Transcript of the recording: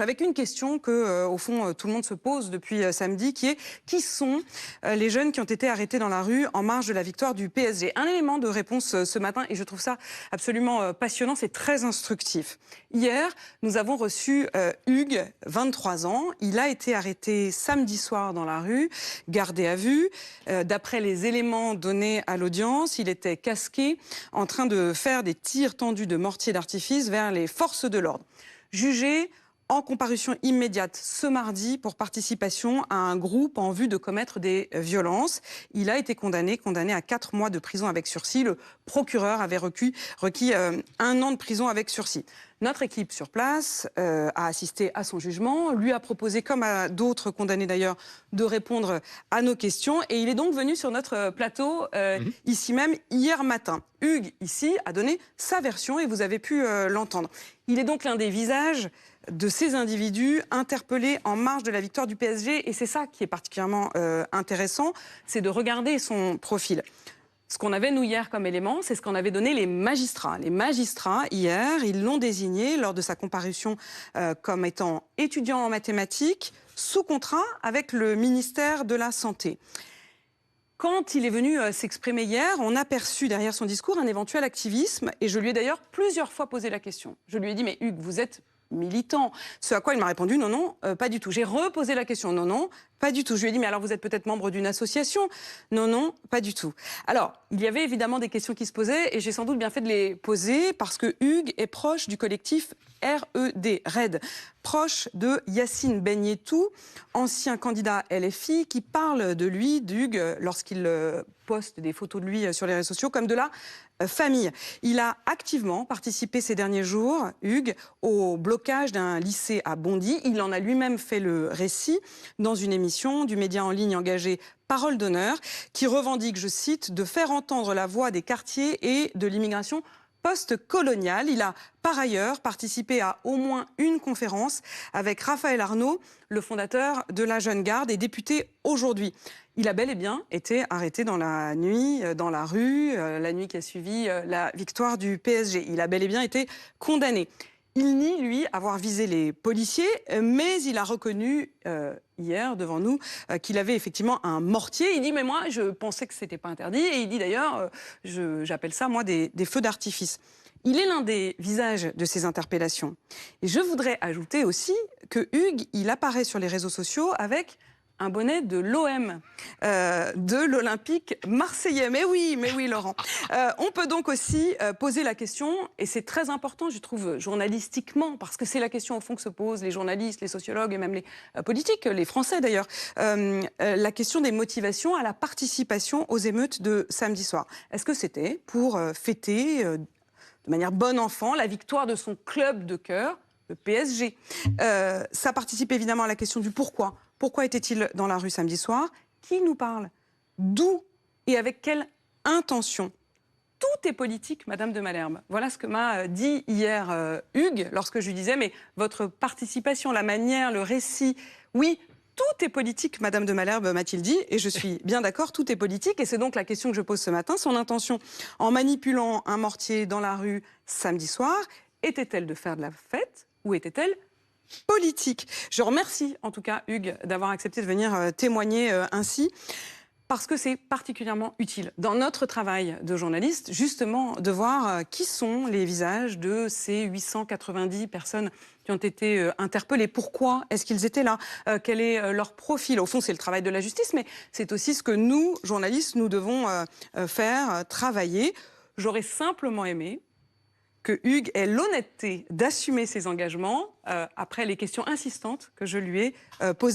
Avec une question que, au fond, tout le monde se pose depuis samedi, qui est qui sont les jeunes qui ont été arrêtés dans la rue en marge de la victoire du PSG? Un élément de réponse ce matin, et je trouve ça absolument passionnant, c'est très instructif. Hier, nous avons reçu Hugues, 23 ans. Il a été arrêté samedi soir dans la rue, gardé à vue. D'après les éléments donnés à l'audience, il était casqué, en train de faire des tirs tendus de mortier d'artifice vers les forces de l'ordre. Jugé en comparution immédiate ce mardi pour participation à un groupe en vue de commettre des violences. Il a été condamné à 4 mois de prison avec sursis. Le procureur avait requis 1 an de prison avec sursis. Notre équipe sur place a assisté à son jugement, lui a proposé, comme à d'autres condamnés d'ailleurs, de répondre à nos questions. Et il est donc venu sur notre plateau, ici même, hier matin. Hugues, ici, a donné sa version et vous avez pu l'entendre. Il est donc l'un des visages de ces individus interpellés en marge de la victoire du PSG. Et c'est ça qui est particulièrement intéressant, c'est de regarder son profil. Ce qu'on avait, nous, hier, comme élément, c'est ce qu'en avaient donné les magistrats. Les magistrats, hier, ils l'ont désigné, lors de sa comparution, comme étant étudiant en mathématiques, sous contrat avec le ministère de la Santé. Quand il est venu s'exprimer hier, on a perçu derrière son discours un éventuel activisme. Et je lui ai d'ailleurs plusieurs fois posé la question. Je lui ai dit, mais Hugues, vous êtes militant. Ce à quoi il m'a répondu, non, non, pas du tout. J'ai reposé la question, non, non, pas du tout. Je lui ai dit, mais alors vous êtes peut-être membre d'une association? Non, non, pas du tout. Alors, il y avait évidemment des questions qui se posaient et j'ai sans doute bien fait de les poser parce que Hugues est proche du collectif RED, proche de Yacine Benyetou, ancien candidat LFI, qui parle de lui, d'Hugues, lorsqu'il poste des photos de lui sur les réseaux sociaux, comme de la famille. Il a activement participé ces derniers jours, Hugues, au blocage d'un lycée à Bondy. Il en a lui-même fait le récit dans une émission du média en ligne engagé Parole d'honneur, qui revendique, je cite, de faire entendre la voix des quartiers et de l'immigration post-coloniale. Il a par ailleurs participé à au moins une conférence avec Raphaël Arnaud, le fondateur de la Jeune Garde et député aujourd'hui. Il a bel et bien été arrêté dans la nuit, dans la rue, la nuit qui a suivi la victoire du PSG. Il a bel et bien été condamné. Il nie, lui, avoir visé les policiers, mais il a reconnu hier devant nous qu'il avait effectivement un mortier. Il dit, mais moi, je pensais que c'était pas interdit. Et il dit d'ailleurs, j'appelle ça, moi, des feux d'artifice. Il est l'un des visages de ces interpellations. Et je voudrais ajouter aussi que Hugues, il apparaît sur les réseaux sociaux avec un bonnet de l'OM, de l'Olympique marseillais. Mais oui, Laurent. On peut donc aussi poser la question, et c'est très important, je trouve, journalistiquement, parce que c'est la question au fond que se posent les journalistes, les sociologues et même les politiques, les Français d'ailleurs, la question des motivations à la participation aux émeutes de samedi soir. Est-ce que c'était pour fêter de manière bonne enfant la victoire de son club de cœur, le PSG? Ça participe évidemment à la question du pourquoi. Pourquoi était-il dans la rue samedi soir? Qui nous parle? D'où et avec quelle intention? Tout est politique, Madame de Malherbe. Voilà ce que m'a dit hier Hugues, lorsque je lui disais, mais votre participation, la manière, le récit, oui, tout est politique, Madame de Malherbe, m'a-t-il dit, et je suis bien d'accord, tout est politique, et c'est donc la question que je pose ce matin. Son intention, en manipulant un mortier dans la rue samedi soir, était-elle de faire de la fête ou était-elle politique? Je remercie en tout cas Hugues d'avoir accepté de venir témoigner ainsi, parce que c'est particulièrement utile dans notre travail de journaliste, justement, de voir qui sont les visages de ces 890 personnes qui ont été interpellées. Pourquoi est-ce qu'ils étaient là? Quel est leur profil? Au fond, c'est le travail de la justice, mais c'est aussi ce que nous, journalistes, nous devons faire, travailler. J'aurais simplement aimé que Hugues ait l'honnêteté d'assumer ses engagements après les questions insistantes que je lui ai posées.